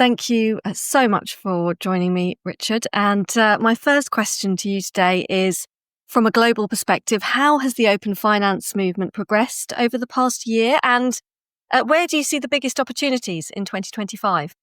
Thank you so much for joining me, Richard. And my first question to you today is, from a global perspective, how has the open finance movement progressed over the past year? And where do you see the biggest opportunities in 2025?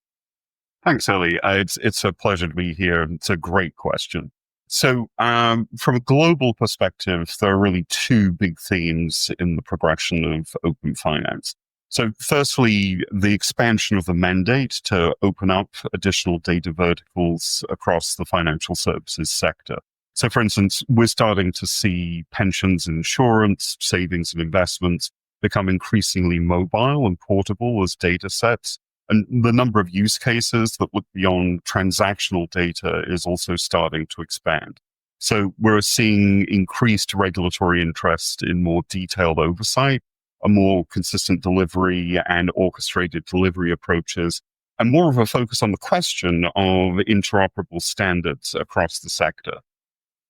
Thanks, Ellie. It's a pleasure to be here. It's a great question. So from a global perspective, there are really two big themes in the progression of open finance. So firstly, the expansion of the mandate to open up additional data verticals across the financial services sector. So for instance, we're starting to see pensions and insurance, savings and investments become increasingly mobile and portable as data sets. And the number of use cases that look beyond transactional data is also starting to expand. So we're seeing increased regulatory interest in more detailed oversight, a more consistent delivery and orchestrated delivery approaches, and more of a focus on the question of interoperable standards across the sector.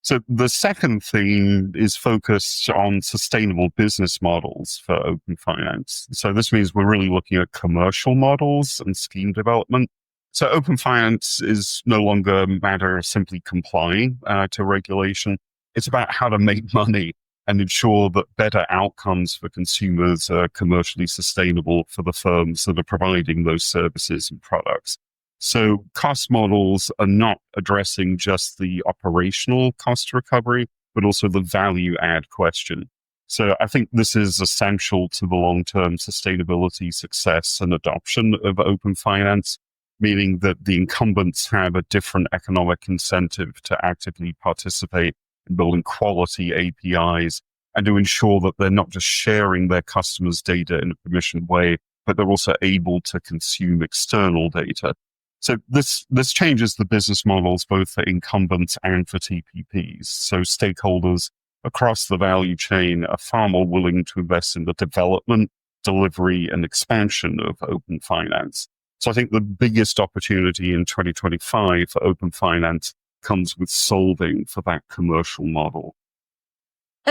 So the second theme is focused on sustainable business models for open finance. So this means we're really looking at commercial models and scheme development. So open finance is no longer a matter of simply complying to regulation. It's about how to make money and ensure that better outcomes for consumers are commercially sustainable for the firms that are providing those services and products. So cost models are not addressing just the operational cost recovery, but also the value add question. So I think this is essential to the long-term sustainability, success, and adoption of open finance, meaning that the incumbents have a different economic incentive to actively participate in building quality APIs and to ensure that they're not just sharing their customers' data in a permissioned way, but they're also able to consume external data. So this changes the business models both for incumbents and for TPPs. So stakeholders across the value chain are far more willing to invest in the development, delivery, and expansion of open finance. So I think the biggest opportunity in 2025 for open finance comes with solving for that commercial model.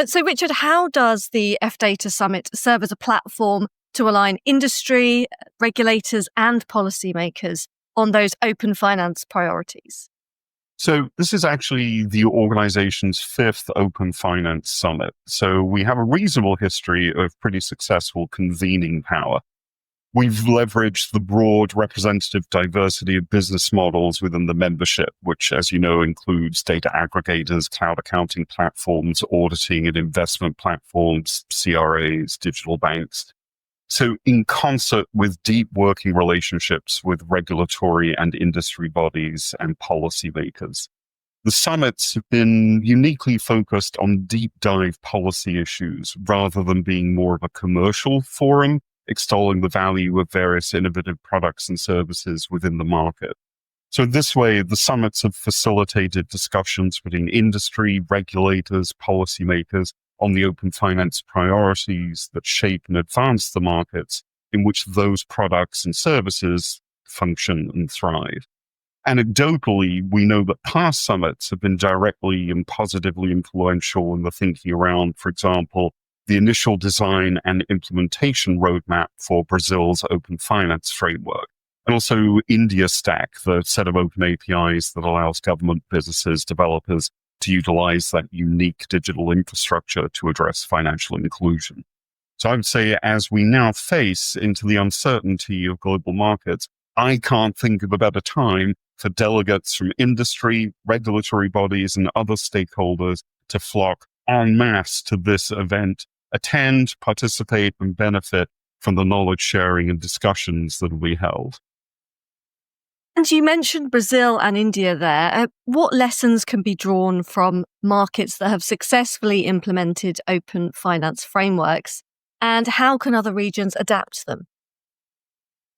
So Richard, how does the FDATA Summit serve as a platform to align industry, regulators, and policymakers on those open finance priorities? So this is actually the organization's fifth Open Finance Summit. So we have a reasonable history of pretty successful convening power. We've leveraged the broad representative diversity of business models within the membership, which, as you know, includes data aggregators, cloud accounting platforms, auditing and investment platforms, CRAs, digital banks. So in concert with deep working relationships with regulatory and industry bodies and policymakers, the summits have been uniquely focused on deep dive policy issues rather than being more of a commercial forum, extolling the value of various innovative products and services within the market. So this way, the summits have facilitated discussions between industry, regulators, policymakers, on the open finance priorities that shape and advance the markets in which those products and services function and thrive. Anecdotally, we know that past summits have been directly and positively influential in the thinking around, for example, the initial design and implementation roadmap for Brazil's open finance framework, and also India Stack, the set of open APIs that allows government, businesses, developers to utilize that unique digital infrastructure to address financial inclusion. So I would say as we now face into the uncertainty of global markets, I can't think of a better time for delegates from industry, regulatory bodies, and other stakeholders to flock en masse to this event, attend, participate, and benefit from the knowledge sharing and discussions that will be held. And you mentioned Brazil and India there. What lessons can be drawn from markets that have successfully implemented open finance frameworks, and how can other regions adapt them?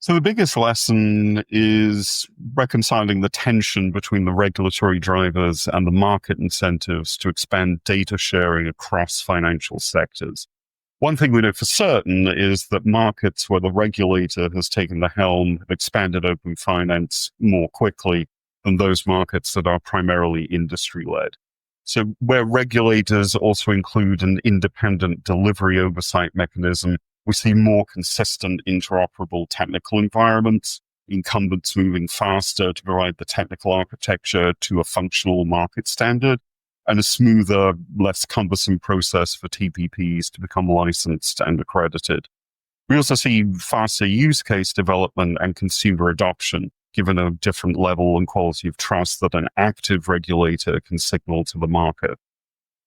So the biggest lesson is reconciling the tension between the regulatory drivers and the market incentives to expand data sharing across financial sectors. One thing we know for certain is that markets where the regulator has taken the helm have expanded open finance more quickly than those markets that are primarily industry-led. So where regulators also include an independent delivery oversight mechanism, we see more consistent interoperable technical environments, incumbents moving faster to provide the technical architecture to a functional market standard, and a smoother, less cumbersome process for TPPs to become licensed and accredited. We also see faster use case development and consumer adoption, given a different level and quality of trust that an active regulator can signal to the market.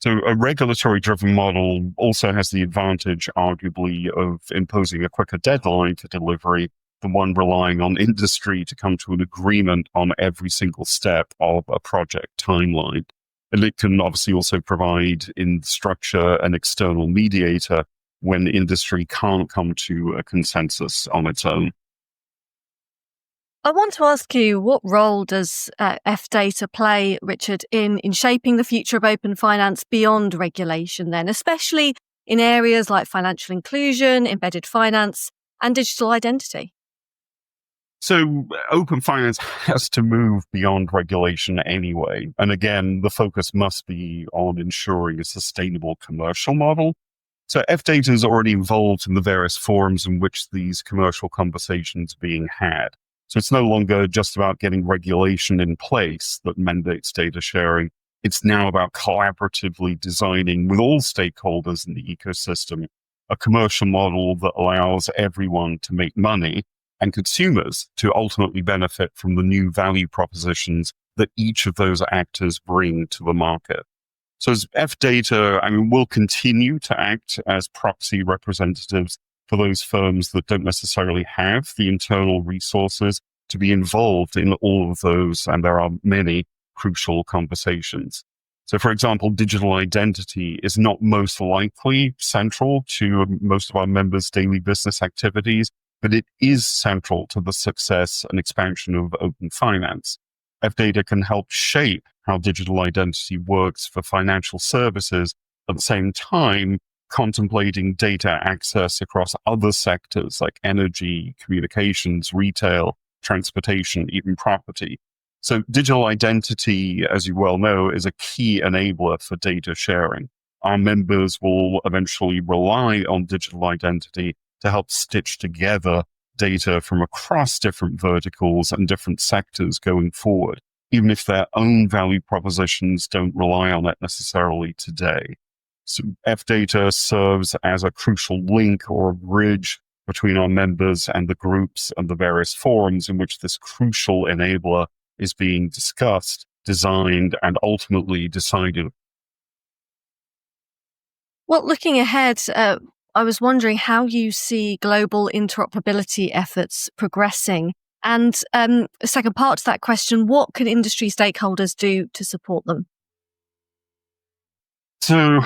So a regulatory-driven model also has the advantage, arguably, of imposing a quicker deadline for delivery than one relying on industry to come to an agreement on every single step of a project timeline. And it can obviously also provide in structure an external mediator when industry can't come to a consensus on its own. I want to ask you, what role does FDATA play, Richard, in shaping the future of open finance beyond regulation then, especially in areas like financial inclusion, embedded finance, and digital identity? So open finance has to move beyond regulation anyway. And again, the focus must be on ensuring a sustainable commercial model. So FDATA is already involved in the various forums in which these commercial conversations are being had. So it's no longer just about getting regulation in place that mandates data sharing. It's now about collaboratively designing with all stakeholders in the ecosystem a commercial model that allows everyone to make money and consumers to ultimately benefit from the new value propositions that each of those actors bring to the market. So as FDATA, we'll continue to act as proxy representatives for those firms that don't necessarily have the internal resources to be involved in all of those, and there are many crucial conversations. So, for example, digital identity is not most likely central to most of our members' daily business activities, but it is central to the success and expansion of open finance. FDATA can help shape how digital identity works for financial services, at the same time contemplating data access across other sectors like energy, communications, retail, transportation, even property. So digital identity, as you well know, is a key enabler for data sharing. Our members will eventually rely on digital identity to help stitch together data from across different verticals and different sectors going forward, even if their own value propositions don't rely on it necessarily today. So FDATA serves as a crucial link or a bridge between our members and the groups and the various forums in which this crucial enabler is being discussed, designed, and ultimately decided. Well, looking ahead, I was wondering how you see global interoperability efforts progressing. And a second part to that question, what can industry stakeholders do to support them? So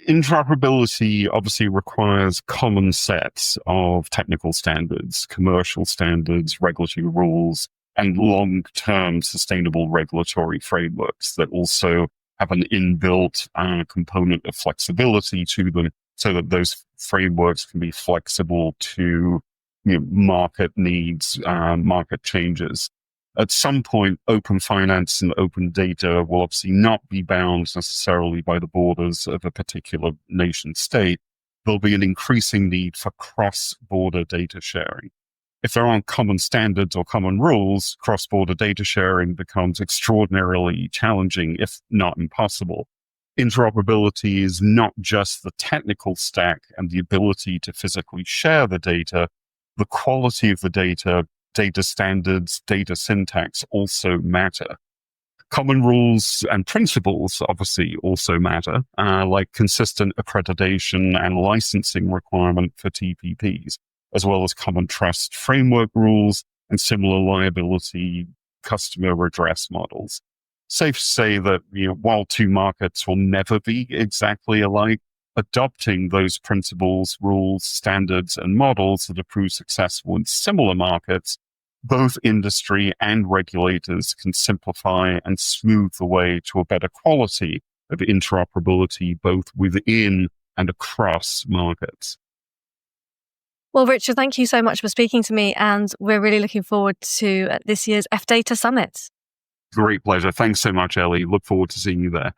interoperability obviously requires common sets of technical standards, commercial standards, regulatory rules, and long-term sustainable regulatory frameworks that also have an inbuilt component of flexibility to them so that those frameworks can be flexible to market needs, market changes. At some point, open finance and open data will obviously not be bound necessarily by the borders of a particular nation state. There'll be an increasing need for cross-border data sharing. If there aren't common standards or common rules, cross-border data sharing becomes extraordinarily challenging, if not impossible. Interoperability is not just the technical stack and the ability to physically share the data. The quality of the data standards, data syntax also matter. Common rules and principles obviously also matter, like consistent accreditation and licensing requirement for TPPs, as well as common trust framework rules and similar liability customer redress models. Safe to say that while two markets will never be exactly alike, adopting those principles, rules, standards, and models that have proved successful in similar markets, both industry and regulators can simplify and smooth the way to a better quality of interoperability, both within and across markets. Well, Richard, thank you so much for speaking to me, and we're really looking forward to this year's FDATA Summit. Great pleasure. Thanks so much, Ellie. Look forward to seeing you there.